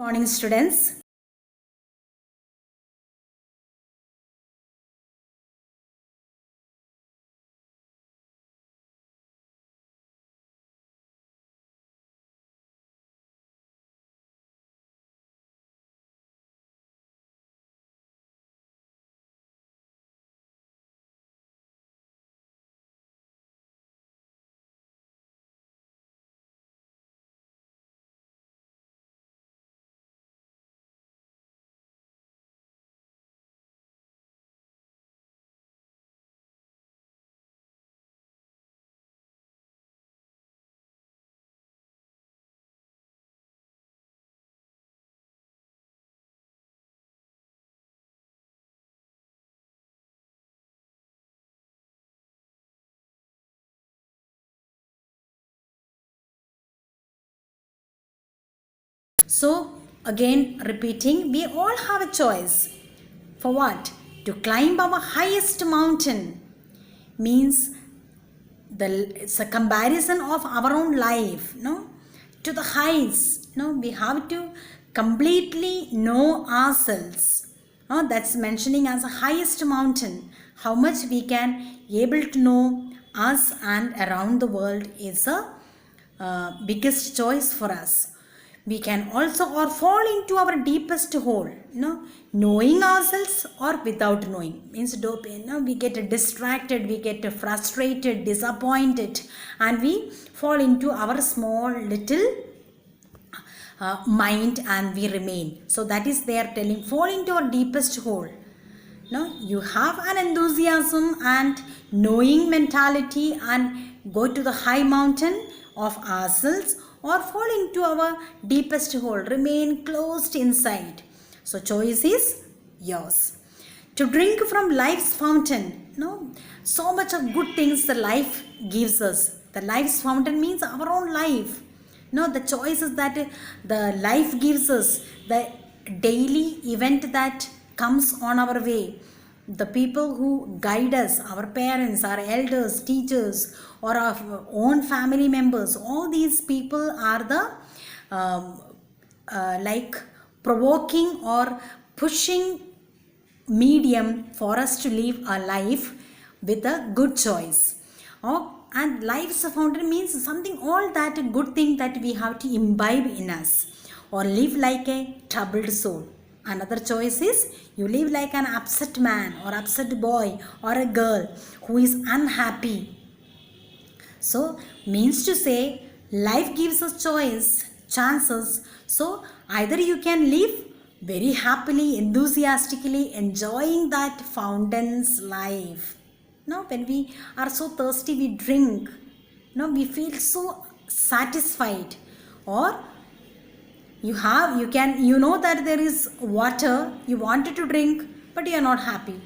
Morning, students. So, again, repeating, we all have a choice. For what? To climb our highest mountain means it's a comparison of our own life, no, to the heights. No, we have to completely know ourselves. That's mentioning as a highest mountain. How much we can able to know us and around the world is a biggest choice for us. We can also or fall into our deepest hole, knowing ourselves or without knowing means we get distracted, we get frustrated, disappointed, and we fall into our small little mind and we remain. So that is they are telling, fall into our deepest hole. You have an enthusiasm and knowing mentality and go to the high mountain of ourselves, or fall into our deepest hole, remain closed inside. So choice is yours. To drink from life's fountain, so much of good things the life gives us. The life's fountain means our own life. The choices that the life gives us, the daily event that comes on our way, the people who guide us, our parents, our elders, teachers, or our own family members, all these people are the like provoking or pushing medium for us to live a life with a good choice. And life's fountain means something, all that good thing that we have to imbibe in us, or live like a troubled soul. Another choice is you live like an upset man or upset boy or a girl who is unhappy. So means to say life gives us chances. So either you can live very happily, enthusiastically, enjoying that fountain's life. When we are so thirsty, we drink. We feel so satisfied. Or you know that there is water, you wanted to drink, but you are not happy.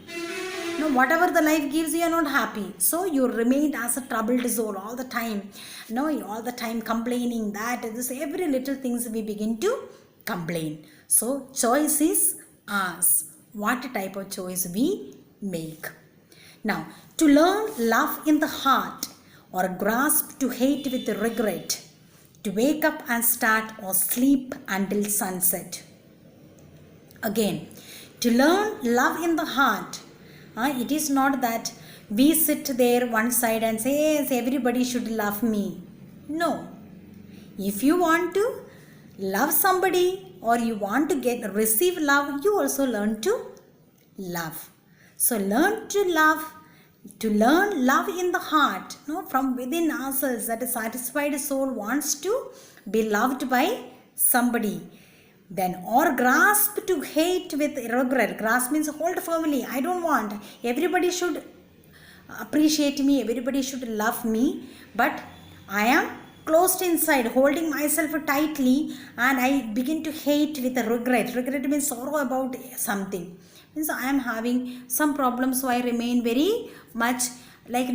Whatever the life gives, you are not happy. So you remain as a troubled soul all the time. All the time complaining that this, every little things we begin to complain. So choice is ours. What type of choice we make. Now, to learn love in the heart, or grasp to hate with regret, to wake up and start or sleep until sunset. Again, to learn love in the heart, it is not that we sit there one side and say, yes, everybody should love me. No. If you want to love somebody or you want to receive love, you also learn to love. So learn to love, to learn love in the heart, from within ourselves, that a satisfied soul wants to be loved by somebody. Then, or grasp to hate with regret. Grasp means hold firmly. I don't want. Everybody should appreciate me. Everybody should love me. But I am closed inside, holding myself tightly, and I begin to hate with regret. Regret means sorrow about something. Means I am having some problems, so I remain very much like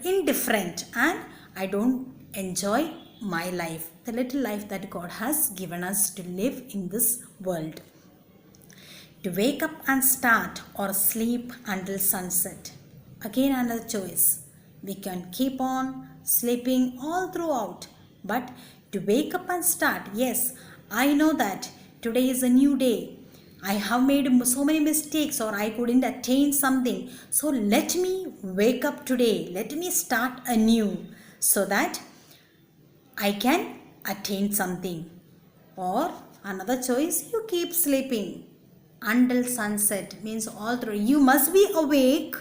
indifferent, and I don't enjoy my life, the little life that God has given us to live in this world. To wake up and start or sleep until sunset. Again another choice. We can keep on sleeping all throughout, but to wake up and start, yes, I know that today is a new day. I have made so many mistakes or I couldn't attain something. So let me wake up today. Let me start anew so that I can attain something. Or another choice, you keep sleeping until sunset, means all through. You must be awake.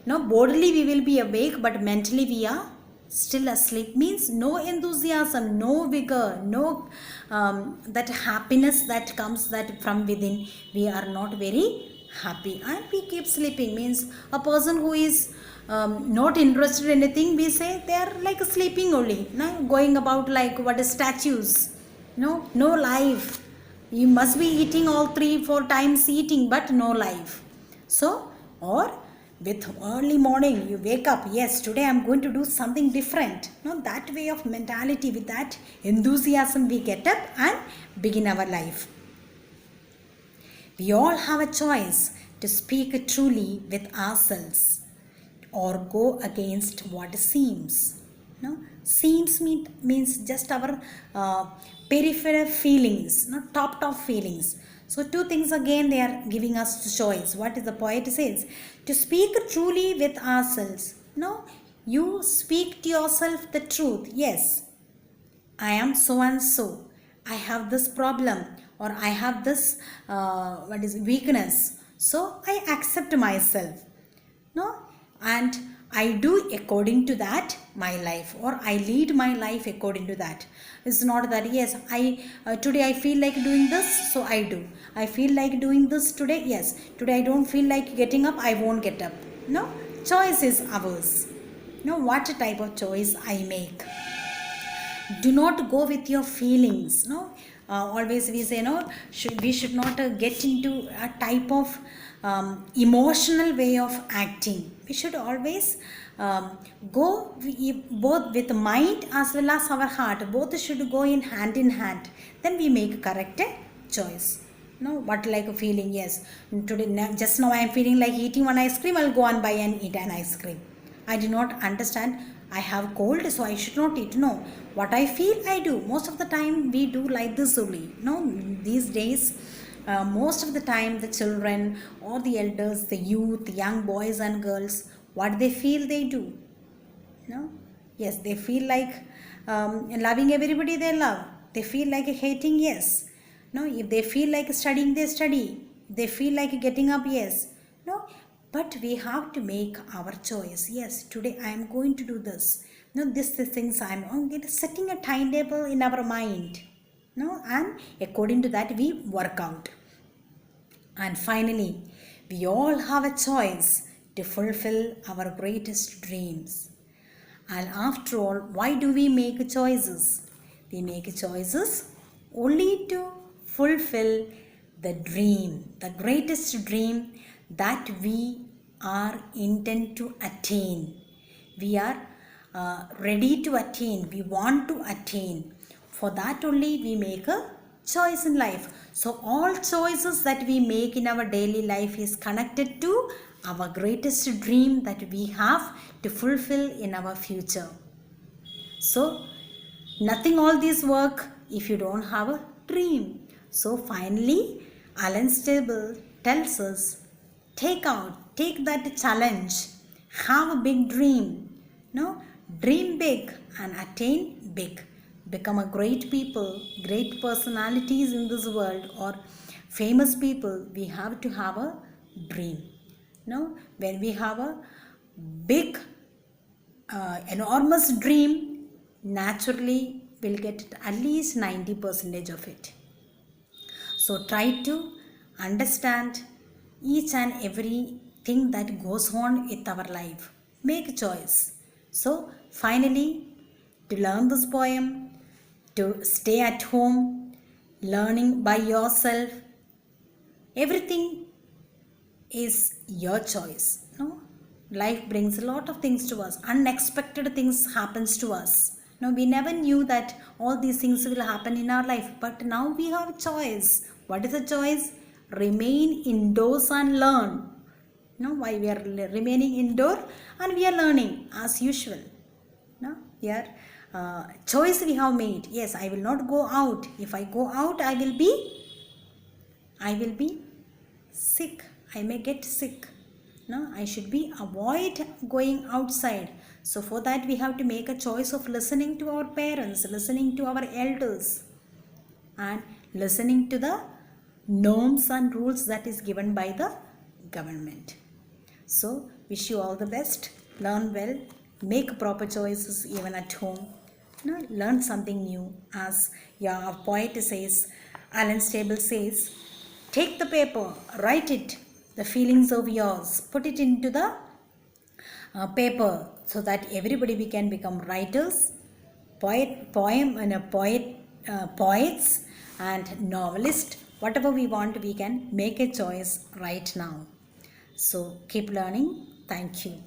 No, bodily we will be awake, but mentally we are still asleep. Means no enthusiasm, no vigor, no that happiness that comes that from within. We are not very happy and we keep sleeping. Means a person who is not interested in anything, we say they are like sleeping only, no? Going about like what is statues. No life. You must be eating all 3 4 times eating, but no life. So, or with early morning you wake up, yes, today I'm going to do something different. No, that way of mentality, with that enthusiasm we get up and begin our life. We all have a choice to speak truly with ourselves or go against what seems. No, seems means just our peripheral feelings, not top feelings. So two things again they are giving us the choice. What is the poet says? To speak truly with ourselves. No, you speak to yourself the truth. Yes, I am so and so. I have this problem or I have this what is weakness. So I accept myself. No, and I do according to that my life, or I lead my life according to that. It's not that yes, I today I feel like doing this, so I do. I feel like doing this today. Yes, today I don't feel like getting up. I won't get up. No, choice is ours. No, what type of choice I make. Do not go with your feelings. No, always we say no. We should not get into a type of emotional way of acting. We should always go both with mind as well as our heart. Both should go in hand. Then we make correct choice. No, what like a feeling? Yes, today just now I am feeling like eating one ice cream. I'll go and buy and eat an ice cream. I do not understand. I have cold, so I should not eat. No, what I feel, I do. Most of the time, we do like this only. No, these days, most of the time, the children or the elders, the youth, the young boys and girls, what they feel, they do. No, yes, they feel like loving everybody they love. They feel like hating, yes. No, if they feel like studying, they study. If they feel like getting up, yes. No, but we have to make our choice. Yes, today I am going to do this. No, this the things I am setting a timetable in our mind. No, and according to that we work out. And finally, we all have a choice to fulfill our greatest dreams. And after all, why do we make choices? We make choices only to fulfill the dream, the greatest dream that we are intent to attain. We are ready to attain. We want to attain. For that only we make a choice in life. So all choices that we make in our daily life is connected to our greatest dream that we have to fulfill in our future. So nothing all this work if you don't have a dream. So finally Alan Stable tells us, take that challenge, have a big dream. No, dream big and attain big. Become a great people, great personalities in this world, or famous people. We have to have a dream. No, when we have a big enormous dream, naturally we'll get at least 90% of it. So try to understand each and every thing that goes on with our life. Make a choice. So finally, to learn this poem, to stay at home, learning by yourself, everything is your choice. No, life brings a lot of things to us. Unexpected things happens to us. No, we never knew that all these things will happen in our life, but now we have a choice. What is the choice? Remain indoors and learn. No, why we are remaining indoor and we are learning as usual. No, we are choice we have made. Yes, I will not go out. If I go out, I will be sick. I may get sick. No, I should be avoid going outside. So for that we have to make a choice of listening to our parents, listening to our elders, and listening to the norms and rules that is given by the government. So wish you all the best. Learn well, make proper choices even at home. Learn something new. As your poet says, Alan Stable says, take the paper, write it, the feelings of yours, put it into the paper, so that everybody we can become writers, poets and novelists. Whatever we want, we can make a choice right now. So keep learning. Thank you.